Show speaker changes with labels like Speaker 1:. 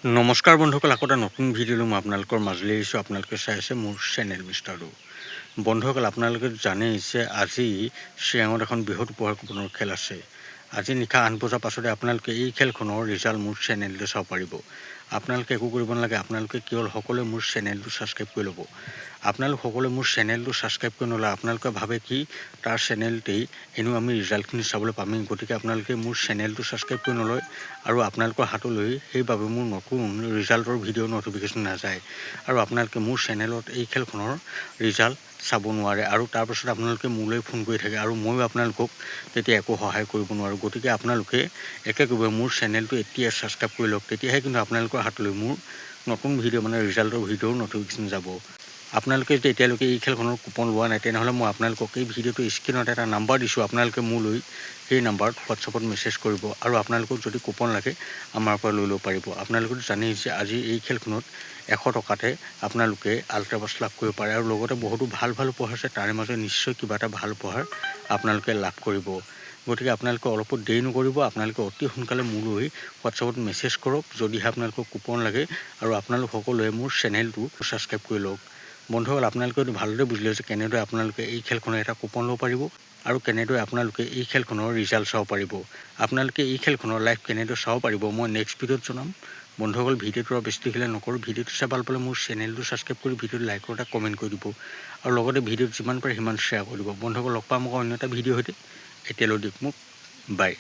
Speaker 1: নমস্কাৰ বন্ধুসকল, আকৌ এটা নতুন ভিডিঅ' মই আপোনালোকৰ মাজলৈ আহিছোঁ। আপোনালোকে চাই আছে মোৰ চেনেল মিষ্টাৰ ডু। বন্ধুসকল, আপোনালোকে জানেই যে আজি চিৰাঙত এখন বৃহৎ উপহাৰ কুপনৰ খেল আছে। আজি নিশা 8 বজাৰ পাছতে আপোনালোকে এই খেলখনৰ ৰিজাল্ট মোৰ চেনেলতে চাব পাৰিব। আপোনালোকে একো কৰিব নালাগে, আপোনালোকে কেৱল সকলোৱে মোৰ চেনেলটো ছাবস্ক্ৰাইব কৰি ল'ব। আপোনালোক সকলোৱে মোৰ চেনেলটো ছাবস্ক্ৰাইব কৰি নলয়, আপোনালোকে ভাবে কি তাৰ চেনেলতেই এনেও আমি ৰিজাল্টখিনি চাবলৈ পামেই, গতিকে আপোনালোকে মোৰ চেনেলটো ছাবস্ক্ৰাইব কৰি নলয় আৰু আপোনালোকৰ হাতলৈ সেইবাবে মোৰ নতুন ৰিজাল্টৰ ভিডিঅ' ন'টিফিকেশ্যন নাযায় আৰু আপোনালোকে মোৰ চেনেলত এই খেলখনৰ ৰিজাল্ট চাব নোৱাৰে আৰু তাৰপাছত আপোনালোকে মোলৈ ফোন কৰি থাকে আৰু ময়ো আপোনালোকক তেতিয়া একো সহায় কৰিব নোৱাৰোঁ। গতিকে আপোনালোকে একে কৰিব, মোৰ চেনেলটো এতিয়া ছাবস্ক্ৰাইব কৰি লওক, তেতিয়াহে কিন্তু আপোনালোকৰ হাতলৈ মোৰ নতুন ভিডিঅ' ৰিজাল্টৰ ভিডিঅ'ৰ ন'টিফিকেশ্যন যাব। আপোনালোকে যদি এতিয়ালৈকে এই খেলখনৰ কুপন লোৱা নাই, তেনেহ'লে মই আপোনালোকক এই ভিডিঅ'টো স্ক্ৰীণত এটা নাম্বাৰ দিছোঁ, আপোনালোকে মোলৈ সেই নাম্বাৰত হোৱাটছআপত মেছেজ কৰিব আৰু আপোনালোকক যদি কুপন লাগে আমাৰ পৰা লৈ ল'ব পাৰিব। আপোনালোকে জানেই যে আজি এই খেলখনত 100 টকাতে আপোনালোকে আল্ট্ৰা পাছ লাভ কৰিব পাৰে আৰু লগতে বহুতো ভাল উপহাৰ আছে, তাৰে মাজত নিশ্চয় কিবা এটা ভাল উপহাৰ আপোনালোকে লাভ কৰিব। গতিকে আপোনালোকে অলপো দেৰি নকৰিব, আপোনালোকে অতি সোনকালে মোলৈ হোৱাটছআপত মেছেজ কৰক যদিহে আপোনালোকক কুপন লাগে আৰু আপোনালোক সকলোৱে মোৰ চেনেলটো ছাবস্ক্ৰাইব কৰি লওক। বন্ধুসকল, আপোনালোকে ভালদৰে বুজিলে যে কেনেদৰে আপোনালোকে এই খেলখনৰ এটা কুপন ল'ব পাৰিব আৰু কেনেদৰে আপোনালোকে এই খেলখনৰ ৰিজাল্ট চাব পাৰিব। আপোনালোকে এই খেলখনৰ লাইভ কেনেদৰে চাব পাৰিব মই নেক্সট ভিডিঅ'ত জনাম। বন্ধুসকল, ভিডিঅ'টো আৰু বেছি দেখিলে নকৰোঁ, ভিডিঅ'টো চাই ভাল পালে মোৰ চেনেলটো ছাবস্ক্ৰাইব কৰি ভিডিঅ'টো লাইক এটা কমেণ্ট কৰি দিব আৰু লগতে ভিডিঅ'ত যিমান পাৰে সিমান শ্বেয়াৰ কৰি দিব। বন্ধুসকল, লগ পাম আকৌ অন্য এটা ভিডিঅ' সৈতে। এতিয়ালৈ দিয়ক মোক বাই।